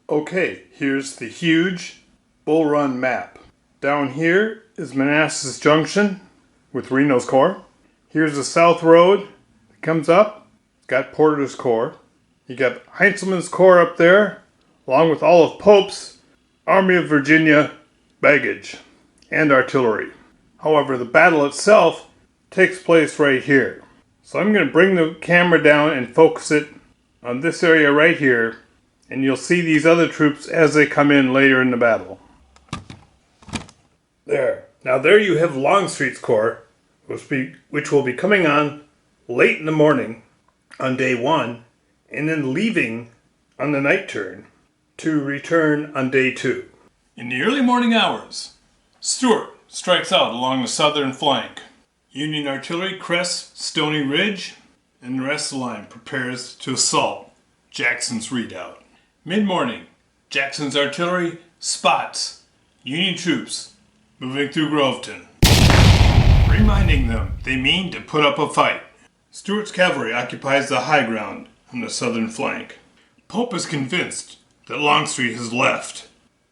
Okay, here's the huge Bull Run map. Down here is Manassas Junction with Reno's Corps. Here's the South Road that comes up. It's got Porter's Corps. You got Heintzelman's Corps up there, along with all of Pope's Army of Virginia baggage and artillery. However, the battle itself takes place right here. So I'm going to bring the camera down and focus it on this area right here, and you'll see these other troops as they come in later in the battle. There. Now there you have Longstreet's Corps, which will be coming on late in the morning on day 1, and then leaving on the night turn to return on day 2. In the early morning hours, Stuart strikes out along the southern flank. Union artillery crests Stony Ridge, and the rest of the line prepares to assault Jackson's redoubt. Mid-morning, Jackson's artillery spots Union troops moving through Groveton, reminding them they mean to put up a fight. Stuart's cavalry occupies the high ground on the southern flank. Pope is convinced that Longstreet has left,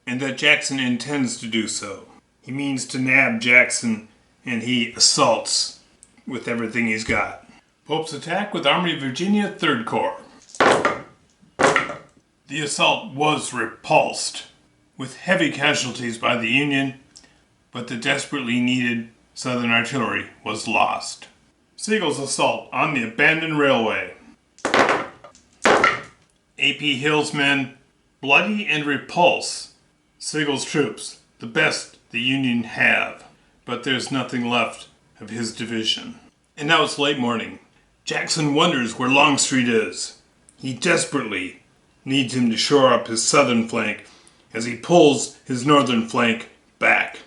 and that Jackson intends to do so. He means to nab Jackson, and he assaults with everything he's got. Pope's attack with Army of Virginia 3rd Corps. The assault was repulsed, with heavy casualties by the Union, but the desperately needed Southern artillery was lost. Sigel's assault on the abandoned railway. A.P. Hill's men bloody and repulse Sigel's troops, the best the Union have, but there's nothing left of his division. And now it's late morning. Jackson wonders where Longstreet is. He desperately needs him to shore up his southern flank as he pulls his northern flank back.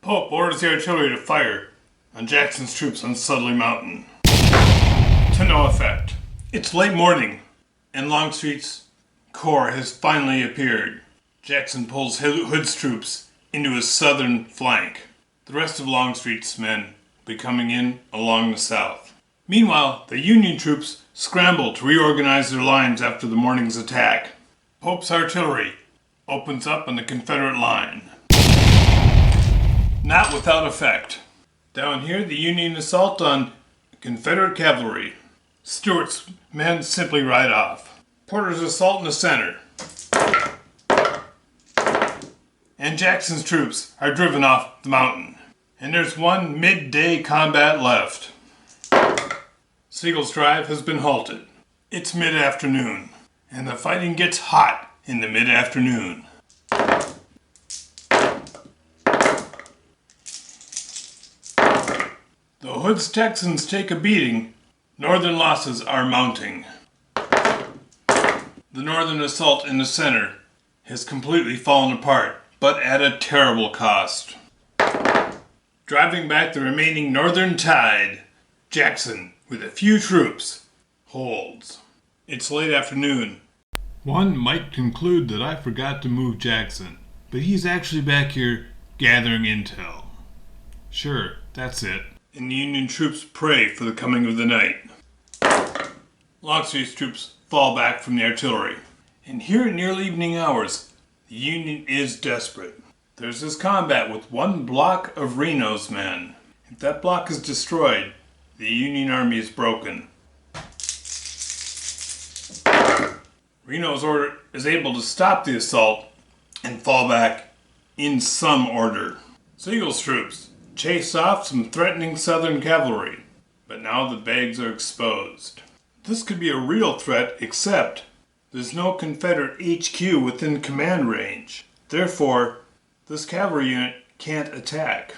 Pope orders the artillery to fire on Jackson's troops on Sudley Mountain. To no effect. It's late morning, and Longstreet's corps has finally appeared. Jackson pulls Hood's troops into his southern flank. The rest of Longstreet's men will be coming in along the south. Meanwhile, the Union troops scramble to reorganize their lines after the morning's attack. Pope's artillery opens up on the Confederate line. Not without effect. Down here, the Union assault on Confederate cavalry. Stuart's men simply ride off. Porter's assault in the center. And Jackson's troops are driven off the mountain. And there's one midday combat left. Sigel's drive has been halted. It's mid-afternoon, and the fighting gets hot in the mid-afternoon. Though Hood's Texans take a beating, Northern losses are mounting. The Northern assault in the center has completely fallen apart, but at a terrible cost. Driving back the remaining Northern tide, Jackson, with a few troops, holds. It's late afternoon. One might conclude that I forgot to move Jackson, but he's actually back here gathering intel. Sure, that's it. And the Union troops pray for the coming of the night. Longstreet's troops fall back from the artillery. And here in the early evening hours, the Union is desperate. There's this combat with one block of Reno's men. If that block is destroyed, the Union army is broken. Reno's order is able to stop the assault and fall back in some order. Sigel's troops chase off some threatening Southern cavalry, but now the bags are exposed. This could be a real threat, except there's no Confederate HQ within command range. Therefore, this cavalry unit can't attack.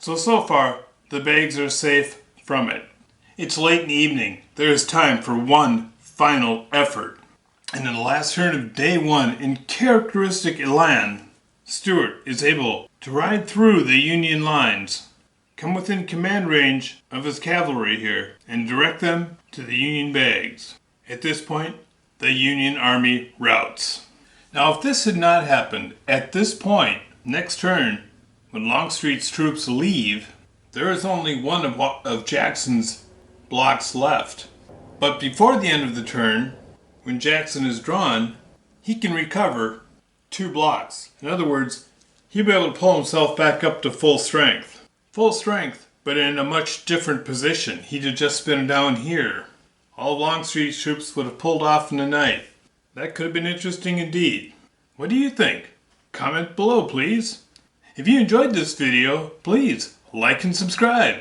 So far, the bags are safe from it. It's late in the evening. There is time for one final effort. And in the last turn of day 1, in characteristic elan, Stuart is able to ride through the Union lines, come within command range of his cavalry here, and direct them to the Union bags. At this point, the Union army routs. Now, if this had not happened at this point, next turn, when Longstreet's troops leave, there is only one of Jackson's blocks left. But before the end of the turn, when Jackson is drawn, he can recover 2 blocks. In other words, he'd be able to pull himself back up to full strength. Full strength, but in a much different position. He'd have just been down here. All of Longstreet's troops would have pulled off in the night. That could have been interesting indeed. What do you think? Comment below, please. If you enjoyed this video, please like and subscribe.